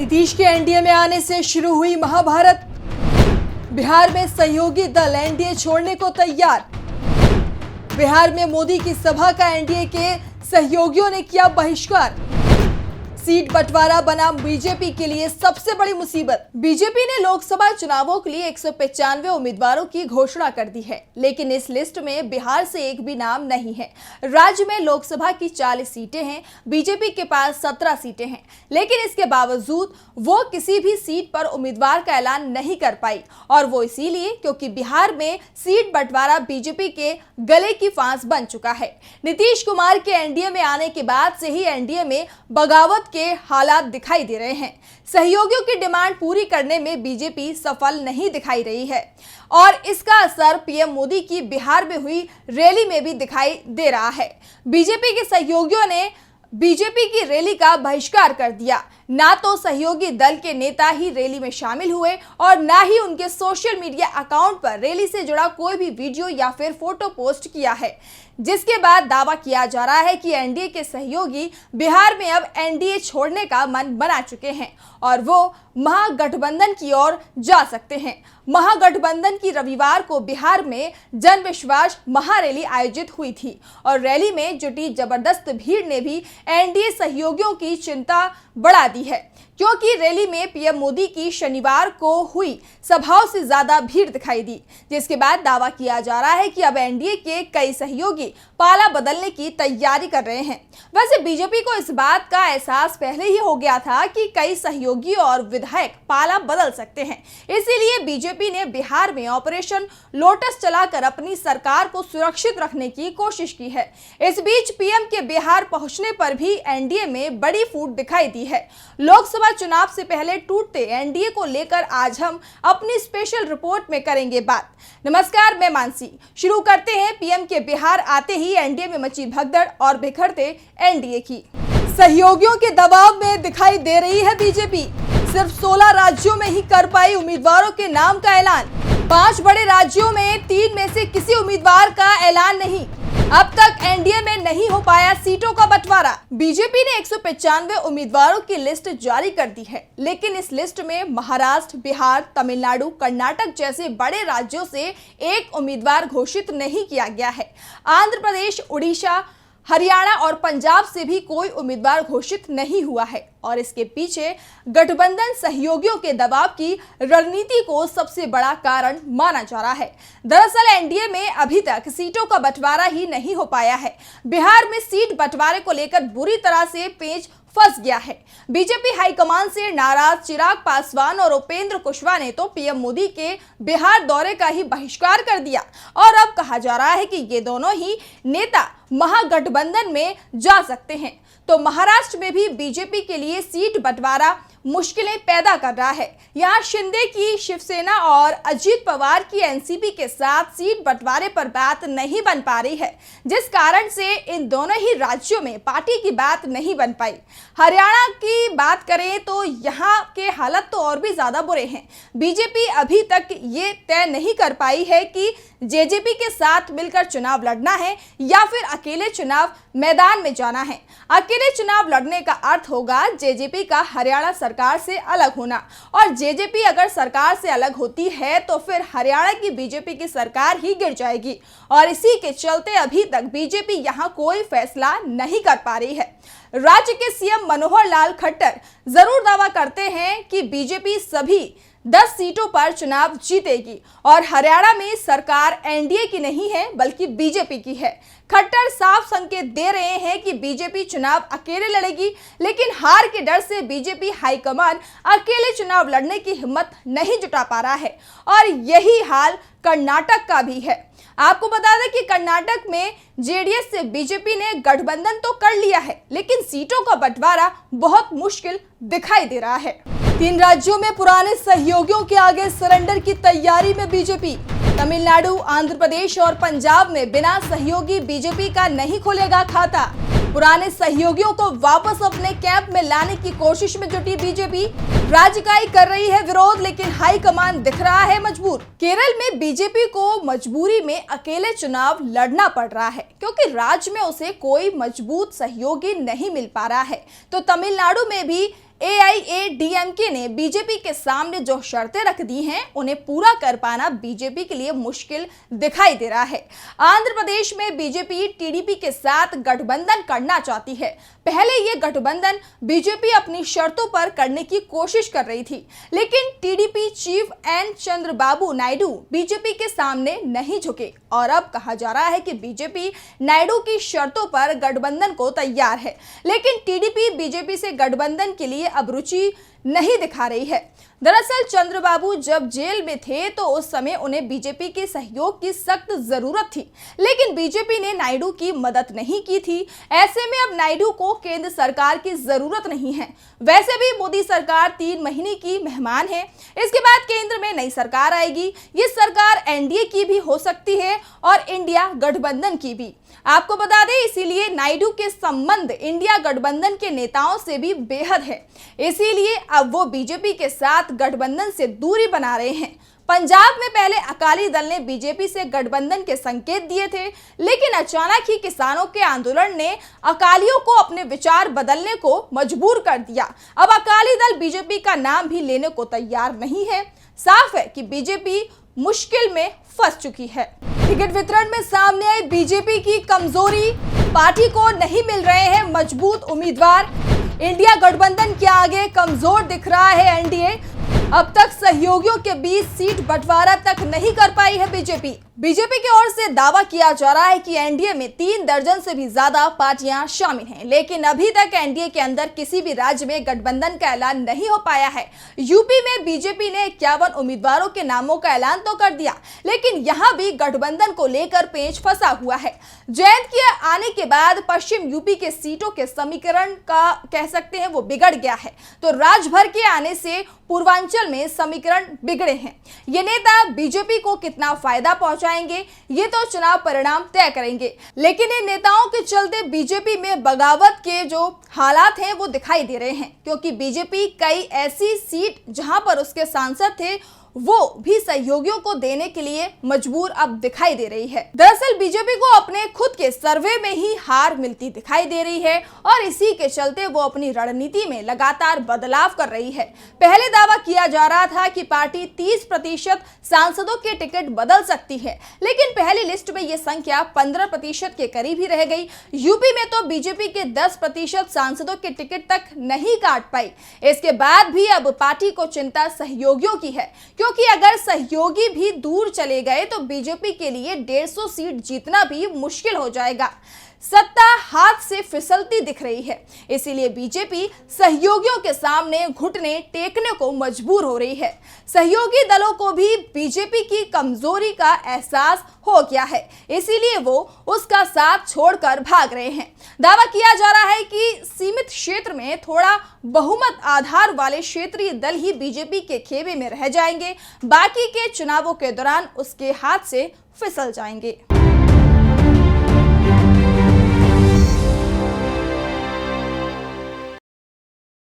नीतीश के एनडीए में आने से शुरू हुई महाभारत। बिहार में सहयोगी दल एनडीए छोड़ने को तैयार। बिहार में मोदी की सभा का एनडीए के सहयोगियों ने किया बहिष्कार। सीट बंटवारा बना बीजेपी के लिए सबसे बड़ी मुसीबत। बीजेपी ने लोकसभा चुनावों के लिए 195 उम्मीदवारों की घोषणा कर दी है, लेकिन इस लिस्ट में बिहार से एक भी नाम नहीं है। राज्य में लोकसभा की 40 सीटें हैं, बीजेपी के पास 17 सीटें हैं, लेकिन इसके बावजूद वो किसी भी सीट पर उम्मीदवार का ऐलान नहीं कर पाई, और वो इसीलिए क्योंकि बिहार में सीट बंटवारा बीजेपी के गले की फांस बन चुका है। नीतीश कुमार के एनडीए में आने के बाद से ही एनडीए में बगावत के हालात दिखाई दे रहे हैं। सहयोगियों की डिमांड पूरी करने में बीजेपी सफल नहीं दिखाई रही है, और इसका असर पीएम मोदी की बिहार में हुई रैली में भी दिखाई दे रहा है। बीजेपी के सहयोगियों ने बीजेपी की रैली का बहिष्कार कर दिया। ना तो सहयोगी दल के नेता ही रैली में शामिल हुए और ना ही उनके सोशल मीडिया अकाउंट पर रैली से जुड़ा कोई भी वीडियो या फिर फोटो पोस्ट किया है, जिसके बाद दावा किया जा रहा है कि एनडीए के सहयोगी बिहार में अब एनडीए छोड़ने का मन बना चुके हैं और वो महागठबंधन की ओर जा सकते हैं। महागठबंधन की रविवार को बिहार में जन विश्वास महारैली आयोजित हुई थी और रैली में जुटी जबरदस्त भीड़ ने भी एनडीए सहयोगियों की चिंता बढ़ा दी है, क्योंकि रैली में पीएम मोदी की शनिवार को हुई सभाओं से ज्यादा भीड़ दिखाई दी, जिसके बाद दावा किया जा रहा है कि अब एनडीए के कई सहयोगी पाला बदलने की तैयारी कर रहे हैं। वैसे बीजेपी को इस बात का एहसास पहले ही हो गया था कि कई सहयोगी और विधायक पाला बदल सकते हैं, इसीलिए बीजेपी ने बिहार में ऑपरेशन लोटस चलाकर अपनी सरकार को सुरक्षित रखने की कोशिश की है। इस बीच पीएम के बिहार पहुंचने पर भी एनडीए में बड़ी फूट दिखाई दी है। लोकसभा चुनाव से पहले टूटते एनडीए को लेकर आज हम अपनी स्पेशल रिपोर्ट में करेंगे बात। नमस्कार, मैं मानसी। शुरू करते हैं पीएम के बिहार आते ही एनडीए में मची भगदड़ और बिखरते एनडीए की। सहयोगियों के दबाव में दिखाई दे रही है बीजेपी। सिर्फ 16 राज्यों में ही कर पाई उम्मीदवारों के नाम का ऐलान। 5 बड़े राज्यों में 3 में से किसी उम्मीदवार का ऐलान नहीं। अब तक एनडीए में नहीं हो पाया सीटों का बंटवारा। बीजेपी ने 195 उम्मीदवारों की लिस्ट जारी कर दी है, लेकिन इस लिस्ट में महाराष्ट्र, बिहार, तमिलनाडु, कर्नाटक जैसे बड़े राज्यों से एक उम्मीदवार घोषित नहीं किया गया है। आंध्र प्रदेश, उड़ीसा, हरियाणा और पंजाब से भी कोई उम्मीदवार घोषित नहीं हुआ है, और इसके पीछे गठबंधन सहयोगियों के दबाव की रणनीति को सबसे बड़ा कारण माना जा रहा है। दरअसल एनडीए में अभी तक सीटों का बंटवारा ही नहीं हो पाया है। बिहार में सीट बंटवारे को लेकर बुरी तरह से पेच फंस गया है। बीजेपी हाईकमान से नाराज चिराग पासवान और उपेंद्र कुशवाहा ने तो पीएम मोदी के बिहार दौरे का ही बहिष्कार कर दिया, और अब कहा जा रहा है कि ये दोनों ही नेता महागठबंधन में जा सकते हैं। तो महाराष्ट्र में भी बीजेपी के लिए सीट बंटवारा मुश्किलें पैदा कर रहा है। यहाँ शिंदे की शिवसेना और अजीत पवार की एनसीपी के साथ सीट बंटवारे पर बात नहीं बन पा रही है, जिस कारण से इन दोनों ही राज्यों में पार्टी की बात नहीं बन पाई। हरियाणा की बात करें तो यहाँ के हालत तो और भी ज्यादा बुरे हैं। बीजेपी अभी तक ये तय नहीं कर पाई है कि जेजेपी के साथ मिलकर चुनाव लड़ना है या फिर अकेले चुनाव मैदान में जाना है। अकेले चुनाव लड़ने का अर्थ होगा जेजेपी का हरियाणा सरकार से अलग होना, और जेजेपी अगर सरकार से अलग होती है तो फिर हरियाणा की बीजेपी की सरकार ही गिर जाएगी, और इसी के चलते अभी तक बीजेपी यहां कोई फैसला नहीं कर पा रही है। राज्य के सीएम मनोहर लाल खट्टर जरूर दावा करते हैं कि बीजेपी सभी 10 सीटों पर चुनाव जीतेगी, और हरियाणा में सरकार एनडीए की नहीं है बल्कि बीजेपी की है। खट्टर साफ संकेत दे रहे हैं कि बीजेपी चुनाव अकेले लड़ेगी, लेकिन हार के डर से बीजेपी हाईकमान अकेले चुनाव लड़ने की हिम्मत नहीं जुटा पा रहा है, और यही हाल कर्नाटक का भी है। आपको बता दें कि कर्नाटक में जेडीएस से बीजेपी ने गठबंधन तो कर लिया है, लेकिन सीटों का बंटवारा बहुत मुश्किल दिखाई दे रहा है। 3 राज्यों में पुराने सहयोगियों के आगे सरेंडर की तैयारी में बीजेपी। तमिलनाडु, आंध्र प्रदेश और पंजाब में बिना सहयोगी बीजेपी का नहीं खोलेगा खाता। पुराने सहयोगियों को वापस अपने कैंप में लाने की कोशिश में जुटी बीजेपी। राज्य इकाई कर रही है विरोध, लेकिन हाईकमान दिख रहा है मजबूर। केरल में बीजेपी को मजबूरी में अकेले चुनाव लड़ना पड़ रहा है, क्योंकि राज्य में उसे कोई मजबूत सहयोगी नहीं मिल पा रहा है। तो तमिलनाडु में भी एआईएडीएमके ने बीजेपी के सामने जो शर्तें रख दी हैं उन्हें पूरा कर पाना बीजेपी के लिए मुश्किल दिखाई दे रहा है। आंध्र प्रदेश में बीजेपी टीडीपी के साथ गठबंधन करना चाहती है। पहले ये गठबंधन बीजेपी अपनी शर्तों पर करने की कोशिश कर रही थी, लेकिन TDP chief N Chandrababu Naidu BJP के सामने नहीं झुके और अब कहा जा रहा है कि बीजेपी नायडू की शर्तों पर गठबंधन को तैयार है, लेकिन टीडीपी बीजेपी से गठबंधन के लिए अब रुचि नहीं दिखा रही है। दरअसल चंद्रबाबू जब जेल में थे तो उस समय उन्हें बीजेपी के सहयोग की सख्त जरूरत थी, लेकिन बीजेपी ने नायडू की मदद नहीं की थी। ऐसे में अब नायडू को केंद्र सरकार की जरूरत नहीं है। वैसे भी मोदी सरकार 3 महीने की मेहमान है। इसके बाद केंद्र में नई सरकार आएगी। ये सरकार एनडीए की भी हो सकती है और इंडिया गठबंधन की भी। आपको बता दें, इसीलिए नायडू के संबंध इंडिया गठबंधन के नेताओं से भी बेहद है। इसीलिए अब वो बीजेपी के साथ गठबंधन से दूरी बना रहे हैं। पंजाब में पहले अकाली दल ने बीजेपी से गठबंधन के संकेत दिए थे, लेकिन अचानक ही किसानों के आंदोलन ने अकालियों को अपने विचार बदलने को मजबूर कर दिया। अब अकाली दल बीजेपी का नाम भी लेने को तैयार नहीं है। साफ है कि बीजेपी मुश्किल में फंस चुकी है। टिकट वितरण में सामने आई बीजेपी की कमजोरी, पार्टी को नहीं मिल रहे हैं मजबूत उम्मीदवार। इंडिया गठबंधन के आगे कमजोर दिख रहा है एनडीए। अब तक सहयोगियों के बीच सीट बंटवारा तक नहीं कर पाई है बीजेपी। बीजेपी की ओर से दावा किया जा रहा है कि एनडीए में 3 दर्जन से भी ज्यादा पार्टियां शामिल हैं, लेकिन अभी तक एनडीए के अंदर किसी भी राज्य में गठबंधन का ऐलान नहीं हो पाया है। यूपी में बीजेपी ने 51 उम्मीदवारों के नामों का ऐलान तो कर दिया, लेकिन यहां भी गठबंधन को लेकर पेच फंसा हुआ है। जयंत के आने के बाद पश्चिम यूपी के सीटों के समीकरण का कह सकते हैं वो बिगड़ गया है, तो राजभर के आने से पूर्वांचल में समीकरण बिगड़े हैं। ये नेता बीजेपी को कितना फायदा पहुंचाएंगे ये तो चुनाव परिणाम तय करेंगे, लेकिन इन नेताओं के चलते बीजेपी में बगावत के जो हालात हैं वो दिखाई दे रहे हैं, क्योंकि बीजेपी कई ऐसी सीट जहां पर उसके सांसद थे वो भी सहयोगियों को देने के लिए मजबूर अब दिखाई दे रही है। दरअसल बीजेपी को अपने खुद के सर्वे में ही हार मिलती दिखाई दे रही है और इसी के चलते वो अपनी रणनीति में लगातार बदलाव कर रही है। पहले दावा किया जा रहा था कि पार्टी 30% सांसदों के टिकट बदल सकती है, लेकिन पहली लिस्ट में ये संख्या 15% के करीब ही रह गई। यूपी में तो बीजेपी के 10% सांसदों के टिकट तक नहीं काट पाई। इसके बाद भी अब पार्टी को चिंता सहयोगियों की है, क्योंकि अगर सहयोगी भी दूर चले गए तो बीजेपी के लिए 150 सीट जीतना भी मुश्किल हो जाएगा। सत्ता हाथ से फिसलती दिख रही है, इसीलिए बीजेपी सहयोगियों के सामने घुटने टेकने को मजबूर हो रही है। सहयोगी दलों को भी बीजेपी की कमजोरी का एहसास हो गया है, इसीलिए वो उसका साथ छोड़कर भाग रहे हैं। दावा किया जा रहा है कि सीमित क्षेत्र में थोड़ा बहुमत आधार वाले क्षेत्रीय दल ही बीजेपी के खेमे में रह जाएंगे, बाकी के चुनावों के दौरान उसके हाथ से फिसल जाएंगे।